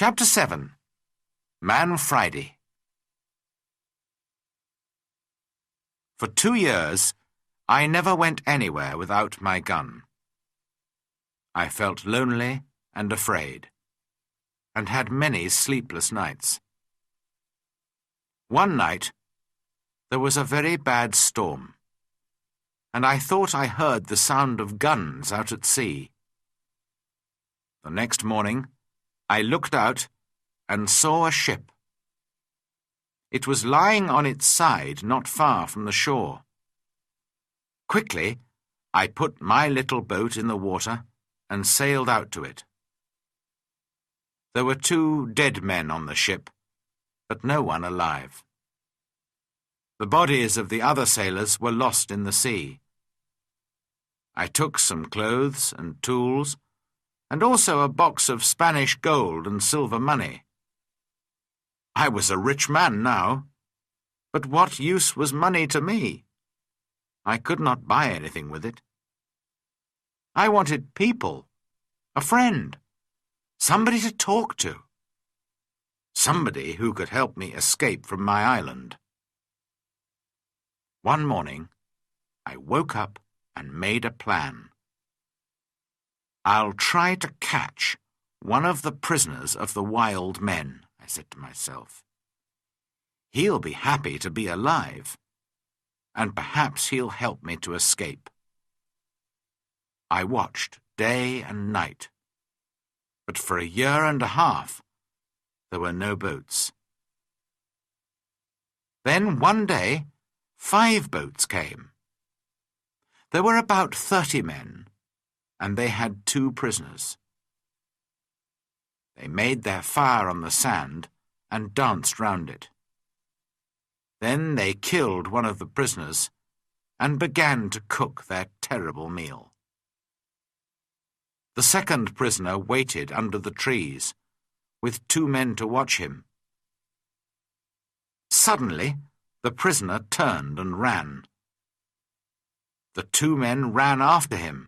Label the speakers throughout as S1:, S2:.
S1: Chapter 7. Man Friday. For 2 years, I never went anywhere without my gun. I felt lonely and afraid, and had many sleepless nights. One night, there was a very bad storm, and I thought I heard the sound of guns out at sea. The next morning, I looked out and saw a ship. It was lying on its side not far from the shore. Quickly, I put my little boat in the water and sailed out to it. There were 2 dead men on the ship, but no one alive. The bodies of the other sailors were lost in the sea. I took some clothes and tools, and also a box of Spanish gold and silver money. I was a rich man now, but what use was money to me? I could not buy anything with it. I wanted people, a friend, somebody to talk to, somebody who could help me escape from my island. One morning, I woke up and made a plan. I'll try to catch one of the prisoners of the wild men, I said to myself. He'll be happy to be alive, and perhaps he'll help me to escape. I watched day and night, but for a year and a half there were no boats. Then one day 5 boats came. There were about 30 men, and they had 2 prisoners. They made their fire on the sand and danced round it. Then they killed one of the prisoners and began to cook their terrible meal. The second prisoner waited under the trees, with 2 men to watch him. Suddenly, the prisoner turned and ran. The 2 men ran after him,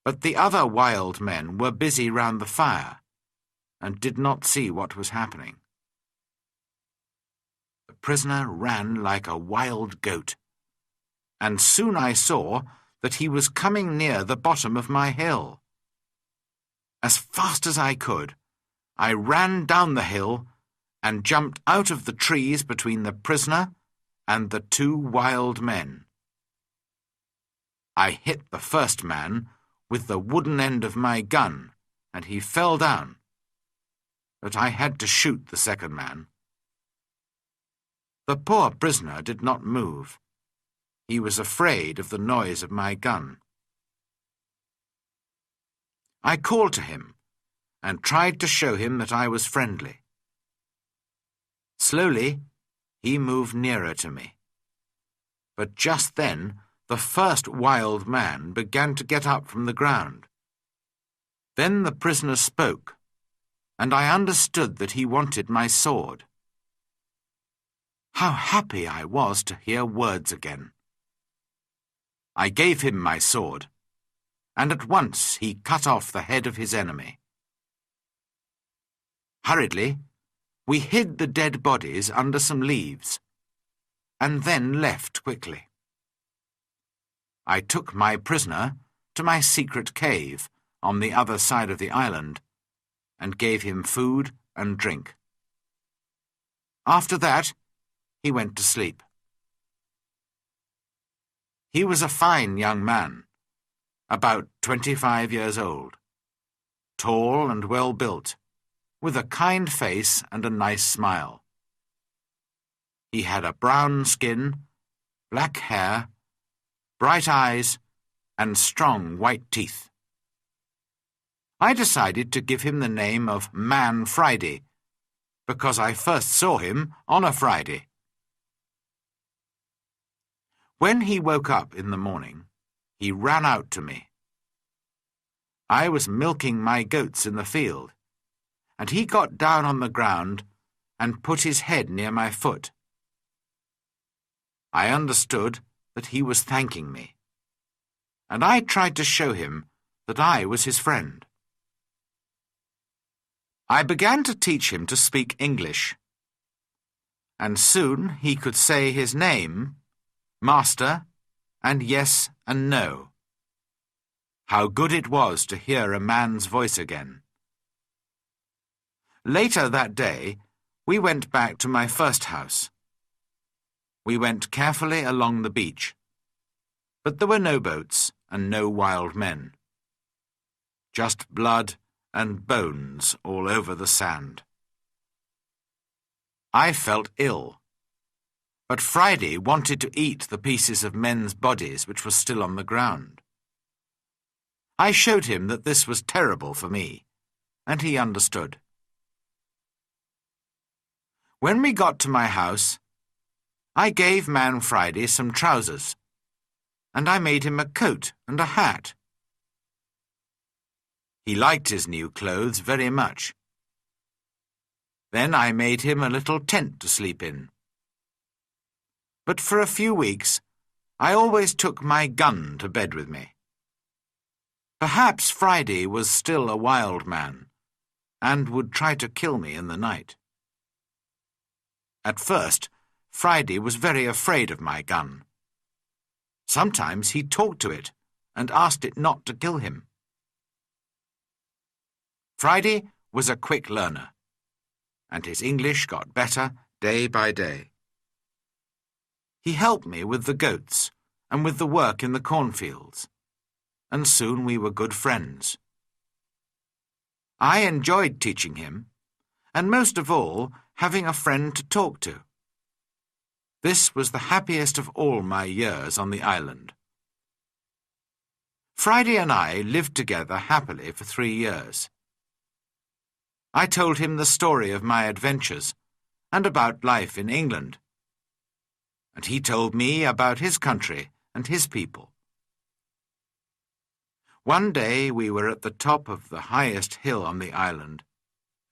S1: but the other wild men were busy round the fire and did not see what was happening. The prisoner ran like a wild goat, and soon I saw that he was coming near the bottom of my hill. As fast as I could, I ran down the hill and jumped out of the trees between the prisoner and the 2 wild men. I hit the first man with the wooden end of my gun, and he fell down, but I had to shoot the second man. The poor prisoner did not move. He was afraid of the noise of my gun. I called to him and tried to show him that I was friendly. Slowly, he moved nearer to me. But just then, the first wild man began to get up from the ground. Then the prisoner spoke, and I understood that he wanted my sword. How happy I was to hear words again. I gave him my sword, and at once he cut off the head of his enemy. Hurriedly, we hid the dead bodies under some leaves, and then left quickly. I took my prisoner to my secret cave on the other side of the island and gave him food and drink. After that, he went to sleep. He was a fine young man, about 25 years old, tall and well built, with a kind face and a nice smile. He had a brown skin, black hair, bright eyes, and strong white teeth. I decided to give him the name of Man Friday, because I first saw him on a Friday. When he woke up in the morning, he ran out to me. I was milking my goats in the field, and he got down on the ground and put his head near my foot. I understood that he was thanking me, and I tried to show him that I was his friend. I began to teach him to speak English, and soon he could say his name, master, and yes and no. How good it was to hear a man's voice again. Later that day, we went back to my first house. We went carefully along the beach, but there were no boats and no wild men. Just blood and bones all over the sand. I felt ill, but Friday wanted to eat the pieces of men's bodies which were still on the ground. I showed him that this was terrible for me, and he understood. When we got to my house, I gave Man Friday some trousers, and I made him a coat and a hat. He liked his new clothes very much. Then I made him a little tent to sleep in. But for a few weeks, I always took my gun to bed with me. Perhaps Friday was still a wild man, and would try to kill me in the night. At first, Friday was very afraid of my gun. Sometimes he talked to it and asked it not to kill him. Friday was a quick learner, and his English got better day by day. He helped me with the goats and with the work in the cornfields, and soon we were good friends. I enjoyed teaching him, and most of all, having a friend to talk to. This was the happiest of all my years on the island. Friday and I lived together happily for 3 years. I told him the story of my adventures and about life in England, and he told me about his country and his people. One day we were at the top of the highest hill on the island,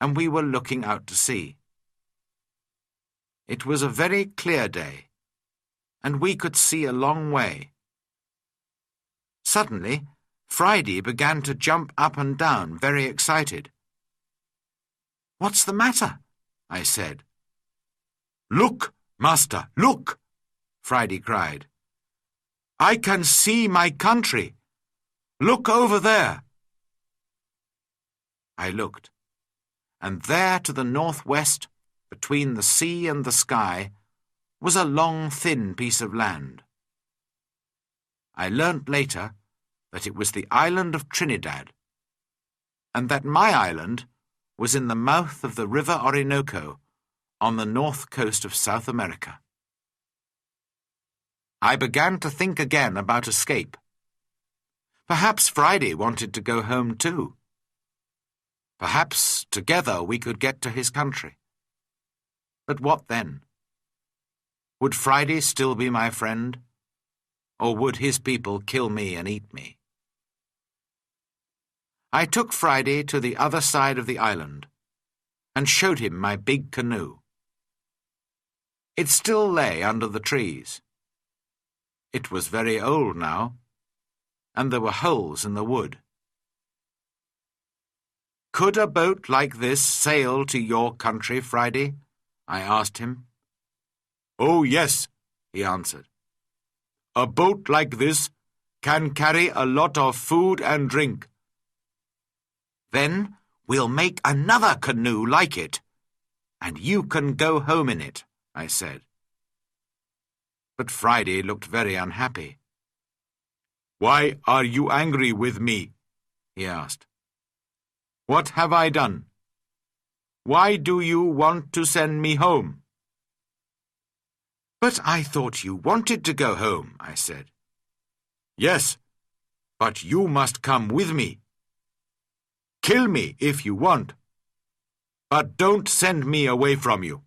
S1: and we were looking out to sea. It was a very clear day, and we could see a long way. Suddenly, Friday began to jump up and down, very excited. "What's the matter?" I said. "Look, master, look!" Friday cried. "I can see my country. Look over there." I looked, and there to the northwest, between the sea and the sky, was a long, thin piece of land. I learnt later that it was the island of Trinidad, and that my island was in the mouth of the river Orinoco on the north coast of South America. I began to think again about escape. Perhaps Friday wanted to go home too. Perhaps together we could get to his country. But what then? Would Friday still be my friend? Or would his people kill me and eat me? I took Friday to the other side of the island and showed him my big canoe. It still lay under the trees. It was very old now, and there were holes in the wood. "Could a boat like this sail to your country, Friday?" I asked him. "Oh, yes," he answered. "A boat like this can carry a lot of food and drink." "Then we'll make another canoe like it, and you can go home in it," I said. But Friday looked very unhappy. "Why are you angry with me?" he asked. "What have I done? Why do you want to send me home?" "But I thought you wanted to go home," I said. "Yes, but you must come with me. Kill me if you want, but don't send me away from you."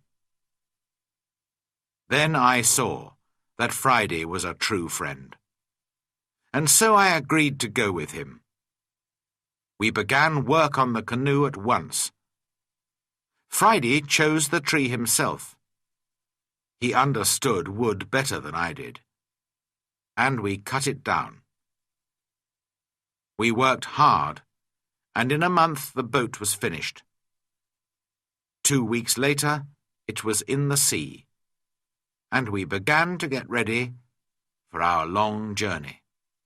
S1: Then I saw that Friday was a true friend, and so I agreed to go with him. We began work on the canoe at once. Friday chose the tree himself. He understood wood better than I did, and we cut it down. We worked hard, and in a month the boat was finished. 2 weeks later, it was in the sea, and we began to get ready for our long journey.